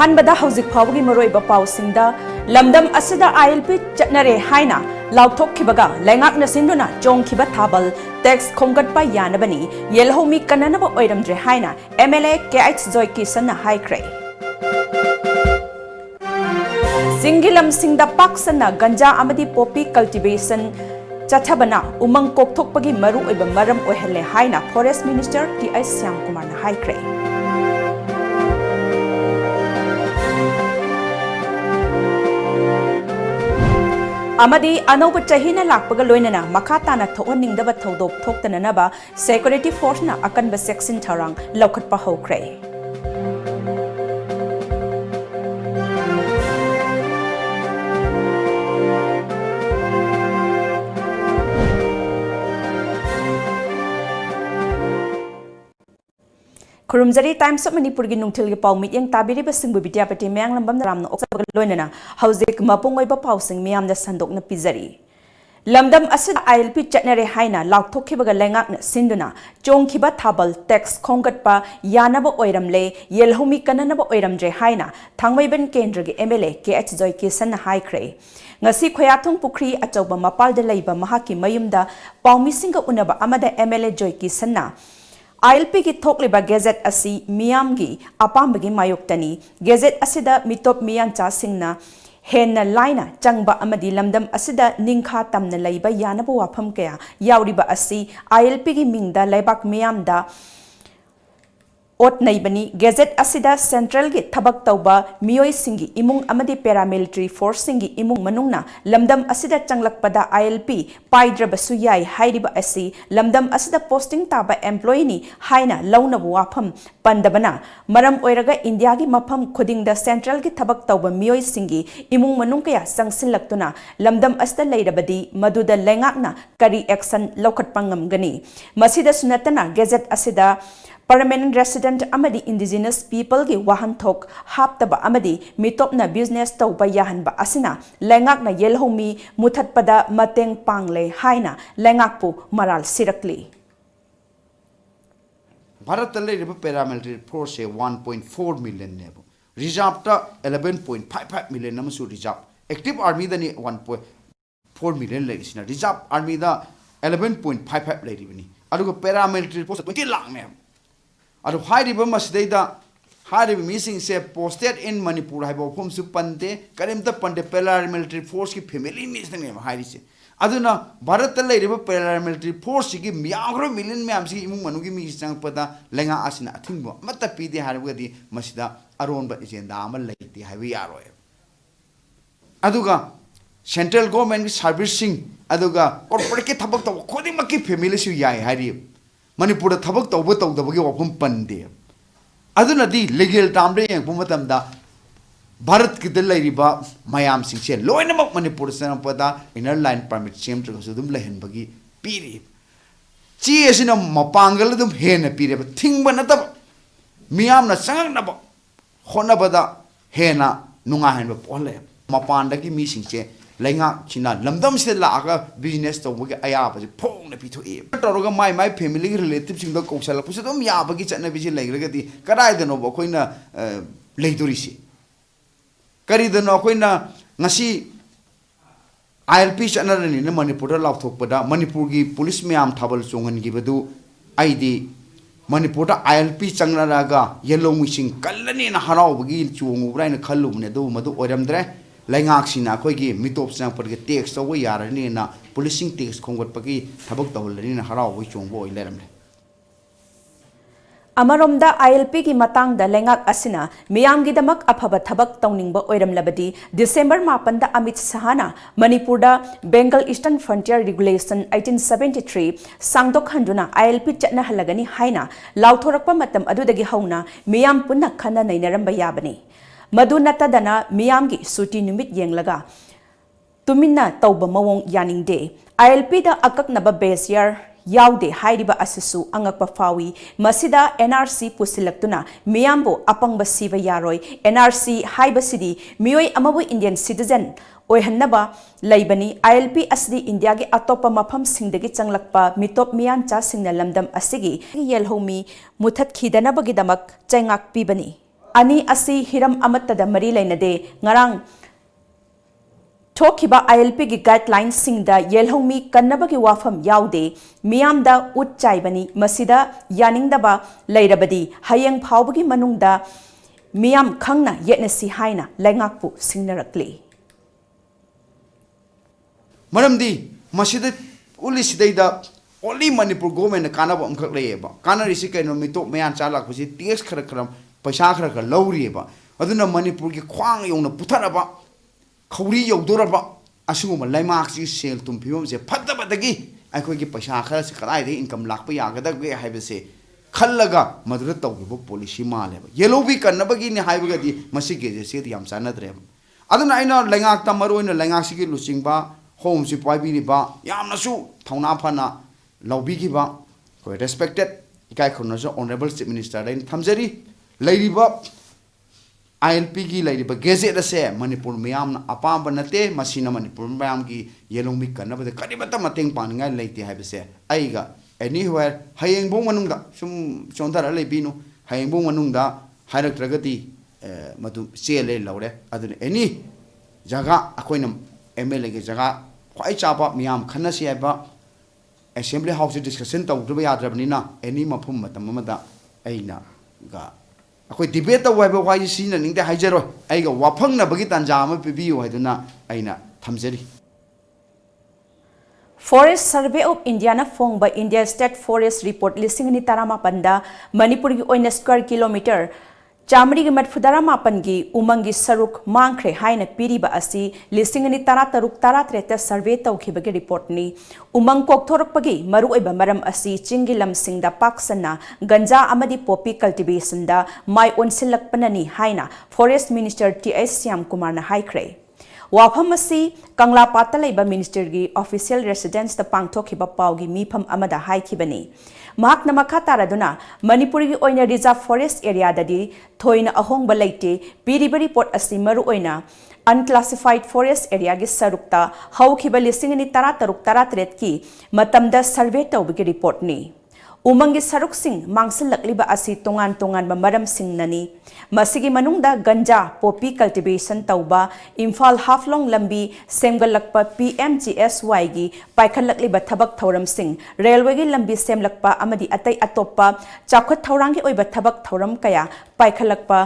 अहनबदा हौजिक फावगी मरोइबा पाउसिंगदा लमदम असिदा ILP चटनरे हाइना लाउथोखिबगा लैंगाकना सिंदुना चोंखिबा थाबल tax खोंगटपा यानबनी येलहोमी कननबा ओइरमद्रे हाइना MLA KH जोय किसनना हाइख्रे सिंगिलम सिंगदा पाक्सना गंजा अमदी Poppy cultivation चथबना उमंग कोकथोकपगी मरु ओइबा मरम ओहले हाइना forest minister TI Shyam Kumar ना हाइख्रे अमदी अनौब चहीना लापग लोइनना मखा ताना थोहनिंगदबा थौदोक थोक्तननबा सिक्योरिटी फोर्स ना अकनबा सेक्शन थरांग लौखटपा होख्रे खुरुमजरी टाइम्स ऑफ मणिपुर की नुंथिल के पाउ मिटिंग ताबिरिबा सिंगबु विद्यापति मैंगलंबम रामना ओक्सबग लोइनना हौजिक मपुंगोइबा पाउसिंग मियामदा संदोकना पिजरी लमदम असिद ILP चटनरे हाइना लाउथोखिबगा लैंगाकना सिंदुना चोंखिबा थाबल टैक्स खोंगटपा यानबा ओइरमले येलहोमी कननबा ओइरमद्रे हाइना थांगमैबन केंद्र के MLA KH जोय किसन हाइख्रे ngasi khoyathung pukri achauba mapalda leiba mahaki mayumda paummisinga unaba amada MLA joy kisanna ILP की थोकलिबा गेजेट असी मियामगी अपाम्बगी मायोक्तनी गेजेट असिदा मितोप मियांचा सिंगना हेन्ना लाइना चंगबा अमदी लमदम असिदा निंखा तमना लैबा यानबा वाफम कया यावरिबा असी ILP की मिंगदा लैबाक मियामदा ओट नैबनी गेजेट असिदा सेंट्रल की थबक तौबा मियोई सिंगी इमुंग अमदी पैरामिलिटरी फोर्स सिंगी इमुंग मनुंगना लमदम असिदा चंगलकपदा ILP पाइद्रबसु याई हाइरिबा असी लमदम असिदा पोस्टिंग ताबा एम्प्लॉय नि हाइना लौनबु वाफम पंदबना मरम ओइरगा इंडिया की मफम खुदिंगदा सेंट्रल की थबक तौबा मियोई सिंगी इमुंग मनुंग कया संगसिलक्तुना लमदम असिदा लैरबदी मदुदा लैंगाकना करी एक्शन लौखटपंगमगनी मसिदा सुनतना गेजेट असिदा परमानेंट रेसिडेंट अमदी इंडिजिनस पीपल की वाहनथोक हापतबा अमदी मितोपना बिजनेस तौबा याहनबा असिना लैंगाकना येलहोमी मुथतपदा मतेंग पांगले हाइना लैंगाकपु मराल सिरकली भारत लेरिबा पैरामिलिटरी फोर्स से 1.4 मिलियन नेबो रिजर्व ता 11.55 मिलियन नमसु रिजर्व एक्टिव आर्मी दनी 1.4 मिलियन लेरिसिना रिजर्व आर्मी दा 11.55 लेरिबनी अदुगो पैरामिलिटरी फोर्स 20 लाख ने अदु हाइरिबा मसदैदा हाइरिबा मिसिंग से पोस्टेड इन मणिपुर हाइबा फॉर्मसु पंदे करिमता पंदे पैरामिलिटरी फोर्स की फैमिली मिसने हाइरिसे अदुना भारत लेरिबा पैरामिलिटरी फोर्स की मियाग्रो मिलियन म्यामसी इमुंग मनुगी मी संगपदा लेंगा आसिना अथिंगबो मत पीदे हारबगदी मसिदा अरोनबा एजेंडा अमा लेते हाइबा यारोय अदुगा सेंट्रल गवर्नमेंट की सर्विसिंग अदुगा कॉर्पोरेट के थबक तो खोदिमकी फैमिली सु याय हारि मणिपुर थबक तौब तौदबगी वफम पंदे अदुनदी लीगल टामदे यंगपु मतमदा भारत की लेरिबा मयाम सिंसे लोइनमक मणिपुर संपदा इनर लाइन परमिट सेम ट्रगसु दुम लहनबगी पीरि ची एसिना मपांगल दुम हेन पीरेबा थिंगबा नतब मियामना संगनब होनबदा हेना नुंगा हेनबा पोले मपांदगी मी सिंसे लैंगा चिना लमदम से लागा बिजनेस तौबगे अयाबजे फोंगना पिथोए तौरगा माय माय फैमिली रिलेटिव सिंग द कौशलपुसे दम याबगी चटनबिजे लैग्रगदी कदाइदनो बखोइना लेदोरिसी करीदनो अखोइना ngasi ILP चटनरनि न मणिपुर लाउथोकपदा मणिपुर की पुलिस म्याम थाबल चोंगनगिबदु आइदी मणिपुर ILP चंगनरागा येलो मिसिंग कल्लनि न हरावबगी चोंगुब्राइन खल्लुबने दो मदु ओरमद्रे लैंगाक्सिना अखोइगी मितोप संगपरगे टैक्स तौबो यारनिना पुलिसिंग टैक्स खोंगटपगी थबक तौलनिना हरावबो चोंगबो ओइ लेरमले अमरोमदा ILP की मतंगदा लेंगाक असिना मियामगिदमक अफब थबक तौनिंगबा ओइरमलबदी डिसेंबर 9 दा अमित शाहना मणिपुरदा बेंगल ईस्टर्न फ्रंटियर रेगुलेशन 1873 सांगदोक हंजुना ILP चटना हलगनी हाइना लाउथोरकपा मतम अदुदगी हौना मियाम पुन्ना खन्ना नैनरंबा याबनी मधु नतदना मियाम की सूटी निमित येंगलगा तुमिन्ना तौबा मवोंग यानिंगदे ILP दा अककनबा बेसियर याउदे हाइरिबा असिसु अंगकपा फावी मसिदा NRC पुसिलक्तुना मियामबो अपंगबा सिबा यारोय NRC हाइबसिदी मियोय अमबु इंडियन सिटीजन ओहन्नबा लैबनी ILP असदी इंडिया के अतोप मफम सिंगदगी चंगलकपा मितोप मियानचा सिंगना लमदम असिगी येलहोमी मुथत खिदनबगिदमक चैंगाक पीबनी ani asi hiram amatta da mari lainade ngarang Thokiba ILP gi guidelines singda yelhongmi kannabagi wafam yaude miyamda utchaibani masida yaningdaba leirabadi hayeng phawbagi manungda miyam khangna yetnasi haina laingakpu singnarakli maramdi masida uli sidaida only Manipur government kanaba amkhak leyeba kanari si kaino mito mayan chalak pusi TX khara khara paisa khara khara lawrieba aduna Manipur gi khwang yongna putharaba khawri yogdoraba asuguma laimak si sel tum phibom se phatabadagi akhoi gi paisa khara si karai de income lakpa yagada ge haibase khallaga madura tawgibo policy maleba yelobi kannabagi ni haibagadi masige je se yam sanadre aduna aina laingak tamaroina laingak sigi luchingba home si paibini ba yamna su thauna phana lawbi gi ba ko respected ikai khonno so honorable chief minister lain thamjari leiriba ILP gi leiriba gazette ase Manipur miyamna apamba nate masina Manipur miyam gi yelongmi kannabade kadibata mateng paningai leite haibase aiga anywhere hayengbo manungda sum chondara lebinu hayengbo manungda hairaktragati madu chele lawre adun any jaga akoina MLA ge jaga khwai chapa miyam khana si aiba assembly house discussion tawdba yadrabnina any mafum matam amada aina ga akoi debate tawaiba wai sina ningde haijaro aiga wafangna bagi tanja ama pibiyo haiduna aina thamjari Forest Survey of India na fong by India State Forest Report listing ni tarama panda Manipur gi oina square kilometer chamri gi matfudara mapan gi umang gi saruk mangkhre haina piriba asi listing ni tara taruk tara treta survey tawkhiba gi report ni umang kok thorak pagi maru oiba maram asi chingi lamsing da paksana ganja amadi poppy cultivation da mai onsilak panani haina Forest Minister TS Syam Kumar na haikre Wafam asi Kangla Patalaiba Minister gi official residence da pangthokhiba pawgi mifam amada haikhibani mahak na makataraduna Manipur gi oina reserve forest area dadi thoina ahongba leite piriba report asi maru oina unclassified forest area gi sarukta haukhiba listing ni tara taruk tara tret ki matamda survey tawbigi report ni umangi saruk sing mangsilakliba asi tongan tongan ba maram sing nani masigi manungda ganja poppy cultivation tauba Imphal Haflong lambi semgalakpa PMGSY gi paikhalakliba thabak thoram sing railway gi lambi semlakpa amadi atai atoppa chakhat thorangi oiba thabak thoram kaya paikhalakpa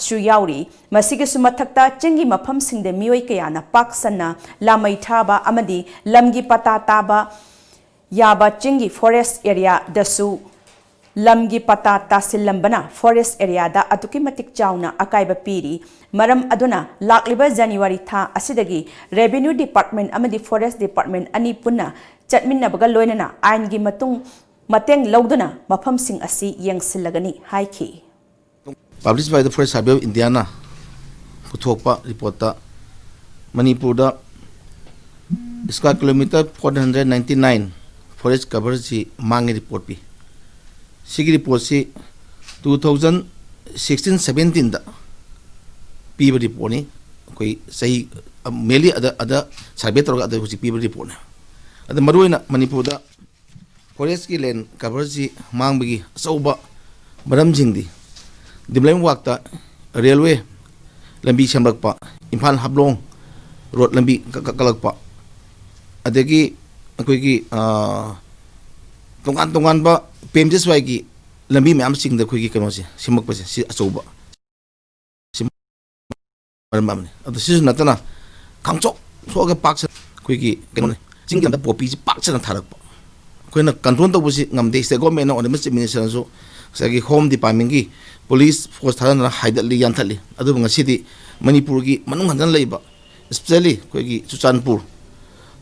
su yauri masigi sumathakta chingi mafam sing de mioi kaya na paksana lamai thaba amadi lamgi pata taba Yaba chingi forest area dasu lamgi pata tasilambana forest area da atuki matik chauna akaiba piri maram aduna lakliba January tha asidagi revenue department amadi forest department ani punna chatminna baga loinana ain gi matung mateng lawduna mafam sing asi yengsilagani haiki published by the Forest Survey of India na puthokpa report ta Manipur da square kilometer 499 forest coverage si mangi report pi sigi report si 2016-17 da piba report ni koi sahi meli ada survey toroga ada husi piba report na ada maruina Manipur da forest ki land coverage si mangbagi sauba maram jingdi dimlem wakta railway lambi shamlakpa Imphal Haflong road lambi kalakpa adagi akoigi tongan ba PMGSY gi lambi myam sing da khoigi kano se simak pa se si achoba maram ne adu sisu natana kangchok soga paksa khoigi kano sing da popi ji paksa na tharak pa koina control to busi ngamde state government on the minister so sagi home department gi police force thana haidali yanthali adu ngasidi Manipur gi manung handan leiba especially khoigi Chuchanpur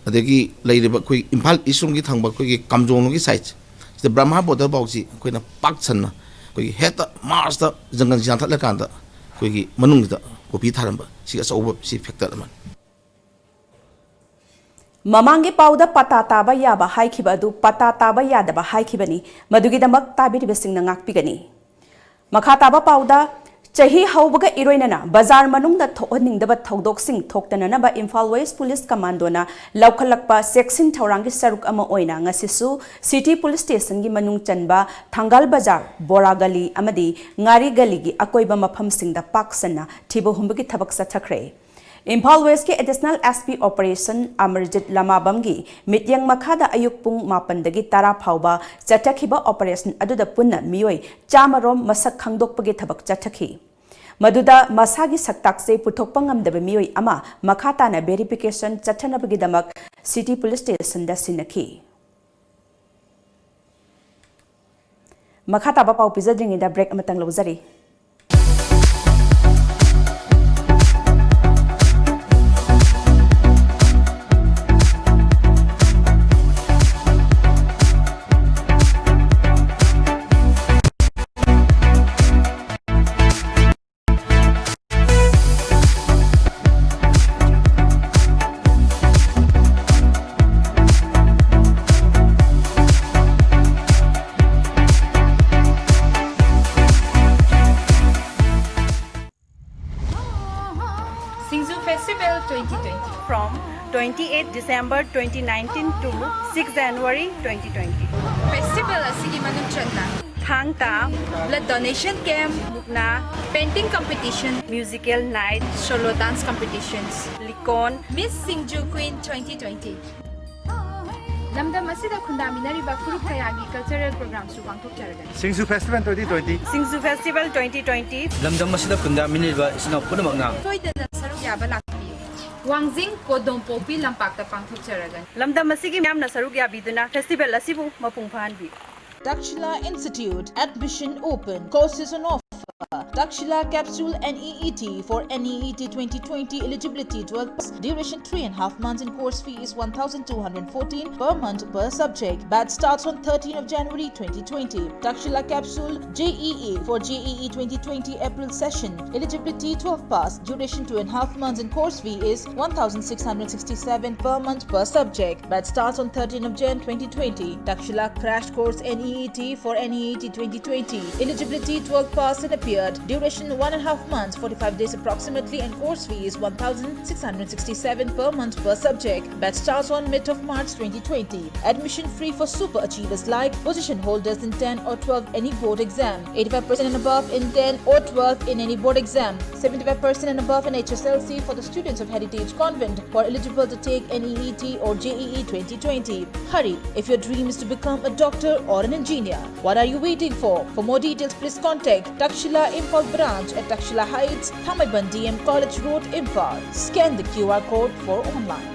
adagi leiriba koi Imphal isung gi thangba koi kamjong gi site the Brahma border boxi koi na pakchan na koi heta mars da jangan jan thala kan da koi gi manung da kopi tharamba si asoba si factor man Mamangi pauda patataba yaba haikhiba du patataba yadaba haikhibani madugi damak tabiri besing na ngakpigani makhataba pauda Chahi haubaga iroinana bazar manungda thohningdaba thodoksing thoktananaba Imphal West Police Commando na laukhalakpa section thaurangi saruk ama oina ngasisu City Police Station gi manung chanba Thangal Bazar Bora Gali amadi Ngari Gali gi akoiba maphamsingda paksana thibo humbagi thabak sathakre Imphal West ki Additional SP Operation Amarjit Lamabamgi mityang makhada ayuk pung mapandagi tara phauba chathakhiba operation aduda punna miyoi chamarom masak khangdokpagi thabak chathakhi Maduda masagi saktakse puthokpa ngamdaba miyoi ama makhata na verification chathanabagi damak City Police Station da sinakhi makhata ba pau pizadringi da break amatang lawzari Festival 2020 from 28 December 2019 to 6 January 2020. Festival asigi manungchanna Thangta, blood donation camp, Mukna, painting competition, musical night, solo dance competitions, Likon, Miss Singju Queen 2020. Lamdam asida khundaminariba furup kayagi cultural programs su pangthokjaragani. Singsu Festival 2020. Singsu Festival 2020. lamdam masida kunda minilba isna punamakna Toidana saruk yaba lakpiyo. Wangjing Kodong Popi lampakta pangthokjaragani. Lamdam asigi myamna saruk yabiduna festival asibu mapung phanbi. Dakshila Institute admission open. Courses on offer. Dakshila Capsule NEET for NEET 2020 eligibility 12 plus duration 3.5 months and course fee is 1,214 per month per subject. Batch starts on 13th of January 2020. Dakshila Capsule JEE for JEE 2020 April session eligibility 12 pass duration 2.5 months and course fee is 1,667 per month per subject. Batch starts on 13th of Jan 2020. Dakshila Crash Course NEET for NEET 2020 eligibility 12 pass and appeared. Duration 1.5 months, 45 days approximately, and course fee is 1,667 per month per subject. Batch starts on mid of March 2020. Admission free for super achievers like position holders in 10 or 12 any board exam, 85% and above in 10 or 12 in any board exam, 75% and above in HSLC for the students of Heritage Convent who are eligible to take NEET or JEE 2020. Hurry if your dream is to become a doctor or an engineer. What are you waiting for? For more details, please contact Dakshila Imphal branch at Dakshila Heights, Thamaiban DM College Road, Imphal. Scan the QR code for online.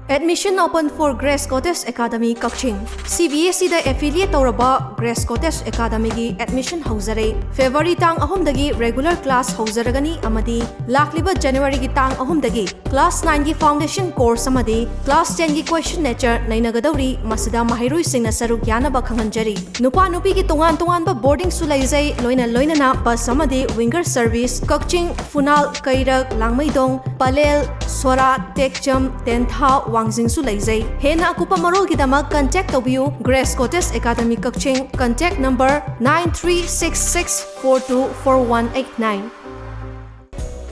Admission open for Grace Cottage Academy Kaching. CBSE da affiliate tauraba Grace Cottage Academy gi admission hauzare. February tang ahum dagi regular class hauzaragani amadi lakliba January gi tang ahum dagi class 9 gi foundation course amadi class 10 gi question nature nainagadauri masida mahirui singna saruk yanaba khanganjari. Nupa nupi gi tongan ba boarding su laizai loina na bus amadi winger service Kaching Funal Kairak Langmaidong Palel Sora Tekcham Tentha Wangjing su laizai. Hena akupa marol ki damak contact tobiu Grace Cottage Academy Kaching. Contact number 9366424189.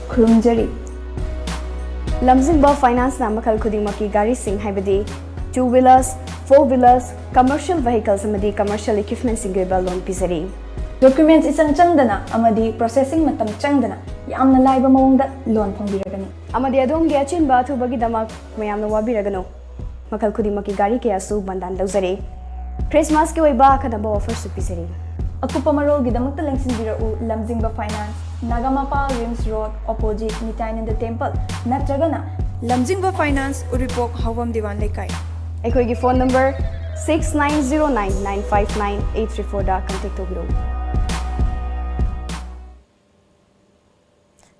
Khurumjari Lamjingba Finance na makal khudimaki gari sing haibadi 2-wheelers, 4-wheelers, commercial vehicles amadi commercial equipment singeba loan pizari. Documents isang changdana amadi processing matam changdana yamna laiba mawongda loan phongbiragani. Amadi adomgi achinba thubagi damak mayamna wabiragano. Makal khudimaki gari kaya su bandan lawzare. Christmas ki oiba khadaba offer su pizari. Akupa marol gidamakta lengsinbirau Lamjingba Finance, Nagamapa Rims Road, opposite Nitayananda Temple, Natragana, Lamjingba Finance, Uripok, Havam Diwan Lekai. Ekoigi phone number 6909959834 da contact tobiro.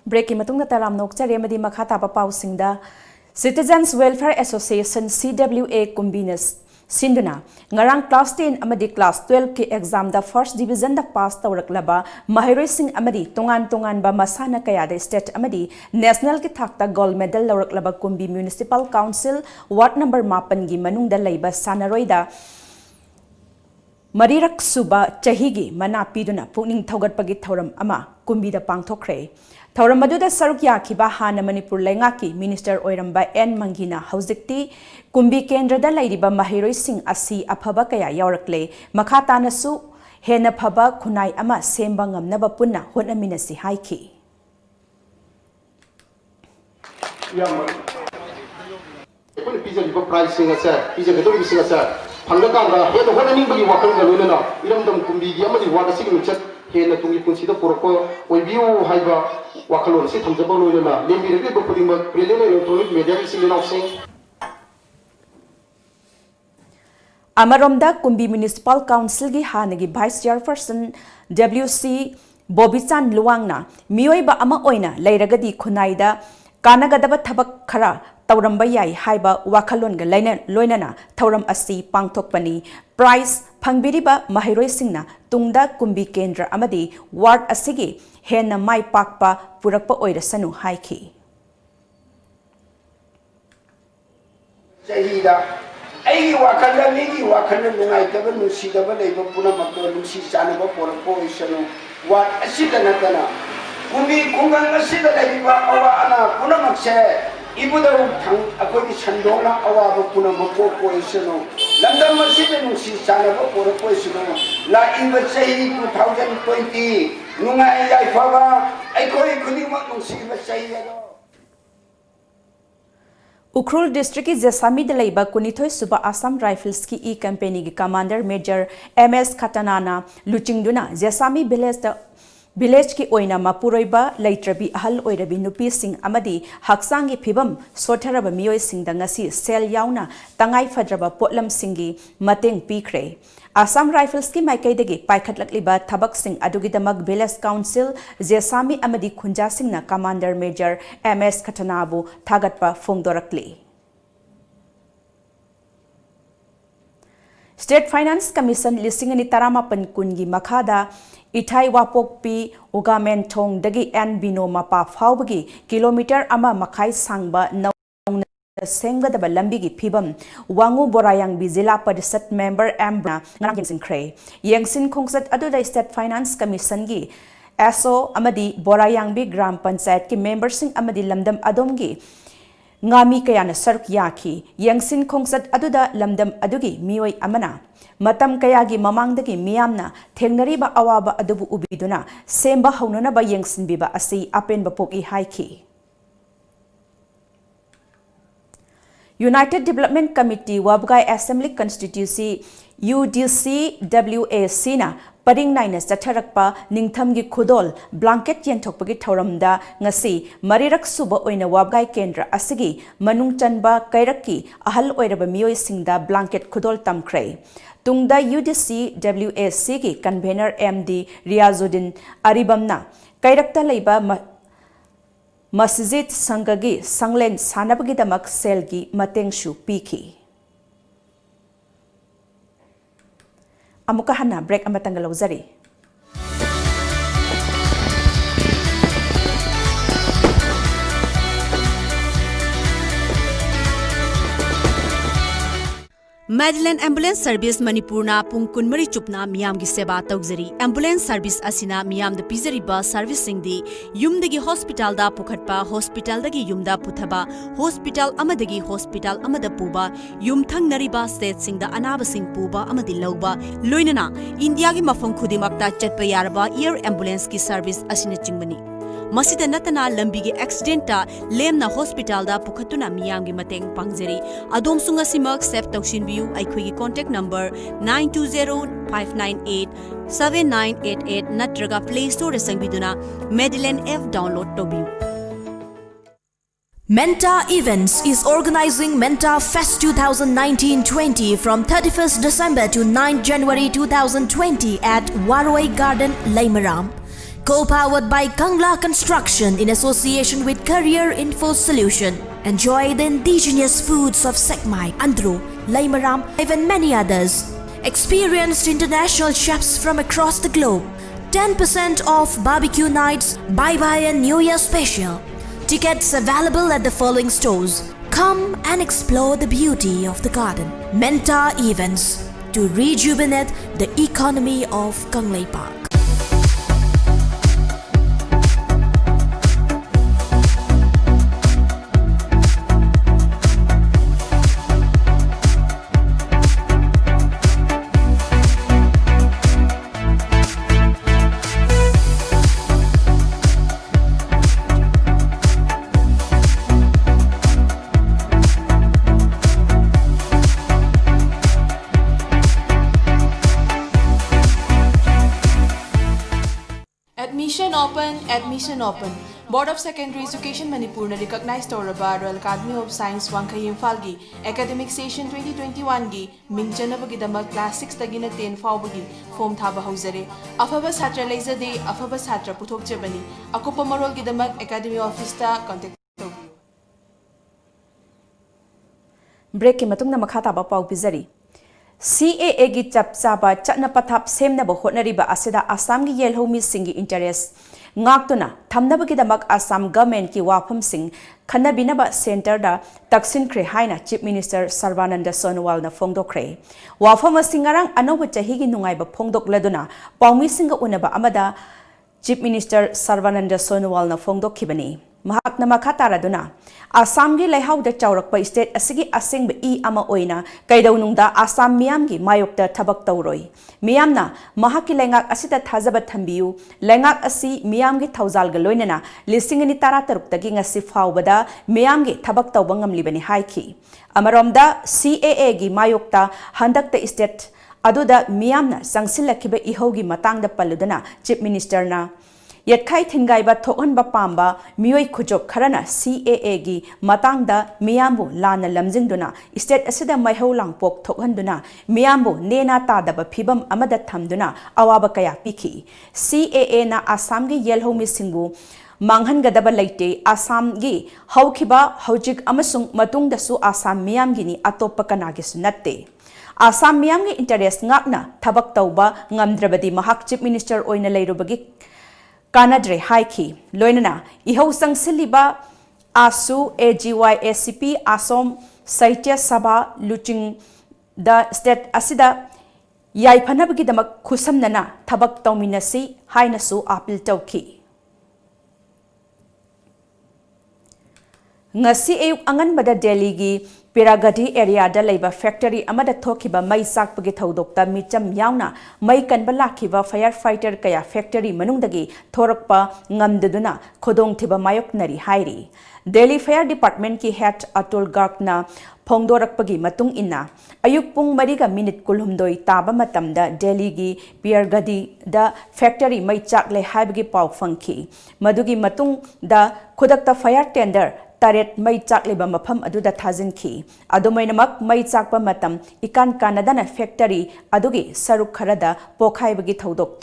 Break ki matungda taram nokchare amadi makhata pa pausingda Citizens Welfare Association CWA Combiners Sinduna ngarang class 10 amadi class 12 ki exam da first division da pass tawraklaba mahiroi sing amadi tongan ba masana kaya da state amadi national ki thakta gold medal lawraklaba Kumbi Municipal Council ward number 8 gi manung da leiba sanaroida Marirak suba chahigi mana piduna pukning thaugatpagi thauram ama kumbida pangthokre. Thauram maduda saruk yakiba hana Manipur Lengaki Minister Oiramba N Mangina Hauzikti kumbi kendrada lairiba mahiroi sing asi aphaba kaya yaurakle makhatana su hena phaba khunai ama semba ngamnaba punna honaminasi haiki. Pangkakan head of one bagi wakil galuna iram dam kumbi dia mesti wada sih mencet head tungi kunci itu poroko review haiba wakalon sih thamja baluna lembi regi bapuding bag present electronic media sih lenau Amaromda Kumbi Municipal Council gi hanagi Vice Chairperson WC Bobichan Luangna Mioiba ama oina lairagadi khunai da kanagadaba thabak khara Tauramba yai haiba wakalonga loinana Tauram asi pangthokpani prize phangbiriba mahiroi singna tungda kumbi kendra amadi ward asigi henna mai pakpa purakpa oirasanu haiki. Jahida ai wakanda nigi wakanda nungai taba nusi taba leiba puna makto nusi sana ba porakpo isanu ward asida natana kumbi kungang asida leiba awa ana puna makse Ibu daru thang aku di sandona awal puna mako poisano. Landa masih denungsi sana ba pura poisano. La ibu sahi 2020 nungai ay fawa ay koi kuni mak nungsi ibu sahi ado. Ukhrul District ki Jesami de laiba kunithoi suba Assam Rifles ki company ki Commander Major MS Khatanana luchingduna Jesami village ki oina mapuroiba laitrabi ahal oirabi nupi sing amadi haksangi phibam sotharaba mioi singda ngasi sel yauna tangai fadraba potlam singi mateng pikre. Assam Rifles ki maikaidagi paikhatlakliba thabak sing adugidamak village council Jesami amadi khunja singna Commander Major MS Khatanabu thagatpa phongdorakli. State Finance Commission lisingani taramapan kungi makhada Ithai wapok pi ugamen thong dagi en bino mapa phawbagi kilometer ama makhai sangba naung senggadaba lambigi phibam wangu borayang bi zila parisat member ambra ngarang singkre yengsin khongsat aduda State Finance Commission gi SO amadi borayang bi gram panchayat ki members sing amadi lamdam adomgi ngami kayana sark yaki yengsin khongsat aduda lamdam adugi mioi amana Matam kayagi mamangdagi miyamna thengnariba awaba adubu ubiduna semba haunanaba yengsinbiba asi apen bapoki haiki. United Development Committee Wabgai Assembly Constituency UDC-WAC na paring naina satharakpa ningthamgi khudol blanket yenthokpagi thauramda ngasi marirak suba oina Wabgai Kendra asigi manung chanba kairakki ahal oiraba mioi singda blanket khudol tamkrai. Tungda UDC-WAC ki convener MD Riazuddin Aribamna kairakta leiba Masjid Sangagi Sanglen Sanabagi damak selgi matengshu piki. Amuka hana break amatangalaw zari. Madeline Ambulance Service Manipurna pung kunmari chupna miyam gi seba tawzari ambulance service asina miyam da pizariba service singdi yumdagi hospital da pukhatpa hospital dagi yumda puthaba hospital amadagi hospital amada puba yumthang nariba state singda anaba sing puba amadi lawba loinana India gi mafam khudimakta chatpa yarba air ambulance ki service asina chingbani Masida natana lambigi accident ta lemna hospital da pukhatuna miyam gi mateng pangjari adom sunga simak sep taushin view aikhoi gi contact number 9205987988 natraga play store sangbiduna Madeline F download tobiu. Menta Events is organizing Menta Fest 2019-20 from 31st December to 9th January 2020 at Waroi Garden, Laimaram. Co-powered by Kangla Construction in association with Career Info Solution. Enjoy the indigenous foods of Sekmai, Andhro, Laimaram, and many others. Experienced international chefs from across the globe. 10% off barbecue nights, bye-bye and New Year special. Tickets available at the following stores. Come and explore the beauty of the garden. Menta Events, to rejuvenate the economy of Kangleipak. Admission open. Board of Secondary Education Manipur na recognize Toraba Royal Academy of Science Wangkhay Imphal gi academic session 2021 gi mingjanabagi damak class 6 tagi na 10 faubagi form thaba hauzare. Afaba satra leizade afaba satra puthok jabani. Akupa marol gi damak academy office ta contact tawbiyo. Break ki matung na makha taba pau pizari. CAA gi chap chaba chatna pathap semna bo hotnariba asida Assam gi yelhomi singi interest ngakuna thamnabagi damak Assam government ki wafam sing khanabinaba center da taksin kre haina Chief Minister Sarvananda Sonowal na phongdokre wafam singarang anoba chahi gi nungai ba phongdok laduna paumi singa unaba amada Chief Minister Sarvananda Sonowal na phongdokhibani mahakna makataraduna Assam gi laihau da chaurakpa state asigi asingba ama oina kaidaunungda Assam miyam gi mayokta thabak tawroi miyamna mahaki laingak asida thajaba thambiu laingak asi miyam gi thaujal ga loinana lisingani tara taruk ngasi faubada miyam gi thabak tawba ngamlibani haiki amaromda CAA gi mayokta handakta state aduda miyamna sangsilakiba ihogi matangda paludana Chief Minister na Yatkai Thingaiba Thokanba Pamba Mioi Khujok Kharana CAA gi matangda miyambu lana lamjingduna state asida maihau langpok thokhanduna miyambu nena tadaba phibam amada thamduna awaba kaya pikhi CAA na Assam gi yelhomi singbu manghan gadaba laite Assam gi haukhiba haujik amasung matungda su Assam miyam gi ni atoppa kanagi sunatte Assam miyam gi interest ngakna thabak tauba ngamdrabadi mahak Chief Minister oina leirubagi Kanadre Haiki, Loinana, Iho Sang Siliba, Asu, AGYSCP, Asom, Saitya Sabha, Luching, the state Asida, Yaipanabagi the Kusam Nana, Tabak Dominasi, Hainasu, Apil Toki. Ngasi Ayuk Angan Bada Delhi gi Piragadi area da labor factory amada thokiba mai sakpagi thodokta micham yauna mai kanba lakhiba firefighter kaya factory manungdagi thorakpa ngamduduna khodong thiba mayoknari hairi Delhi Fire Department ki head Atul Garg na phongdorakpagi matung inna ayuk pung mariga minute kulhumdoi taba matamda Delhi gi Piragadi da factory mai chakle haibagi pau fangki madugi matung da khudakta fire tender Taret mai chakliba mafam aduda thajinki adumainamak mai chakpa matam ikan kanadana factory adugi saruk kharada pokhaibagi thodok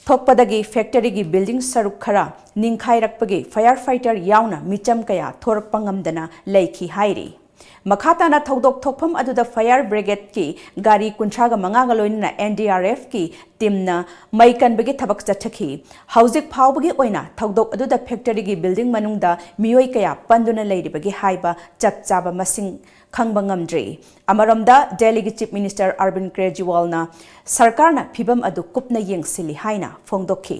thokpadagi factory gi building saruk khara ningkhairakpagi firefighter yauna micham kaya thorakpa ngamdana leikhi hairi Makhatana thodok thokpham aduda fire brigade ki gari kuntraga mangaga loinna NDRF ki teamna maikan bagi thabak chathaki hauzik phawbagi oina thodok aduda factory gi building manungda mioi kaya panduna leiribagi haiba chakchaba masing khangba ngamdri amaromda Delhi gi Chief Minister Arvind Kejriwal na sarkar na phibam adu kupna yengsili haina phongdokhi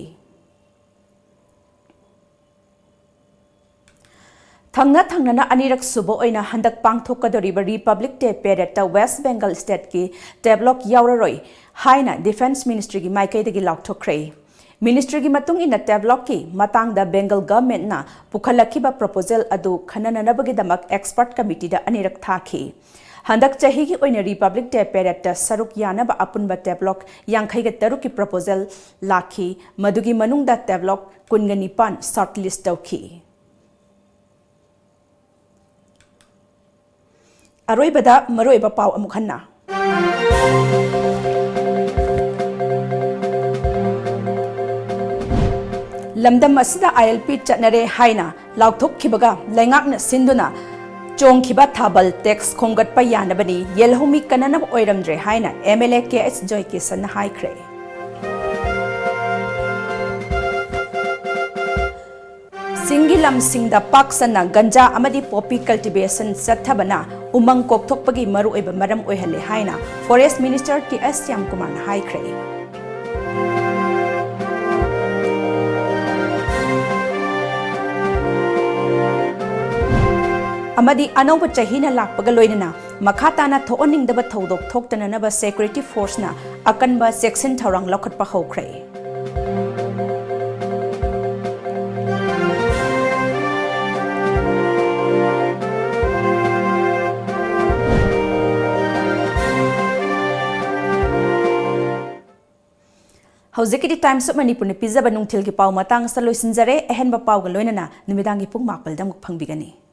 Thangna anirak subo oina handak pangthokadoriba Republic Day parade ta West Bengal State ki develop yauraroi haina Defense Ministry gi maikaidagi laukthokre Ministry gi matung ina develop ki matangda Bengal government na pukhalakhiba proposal adu khanananabagi damak expert committee da anirak thakhi Handak chahi gi oina Republic Day parade ta saruk yanaba apunba develop yangkhaiga taruk ki proposal lakhi madugi manungda develop kunganipan shortlist tawki Aroibada maroiba pau amukhanna Lamdam asida ILP chatnare haina laukthok khibaga laingakna sinduna chongkhiba thabal tax khongatpa yanabani yelhomi kananab oiramdre haina MLA KH Joy Kisan haikre Singi lamsingda paksana ganja amadi poppy cultivation sathabana umang kokthokpagi maru oiba maram oihale haina Forest Minister T.S. Kumar na haikre. Amadi anong chahina lakpaga loinana makhatana thooningdaba thodok thoktana naba security force na akanba section thorang lokhatpa hokre. Hauzikidi Times of Manipur ni pizza banung til ki pau matang sa loisinjare ehenba pau ga loinana numidangi pung makpal damuk phangbigani.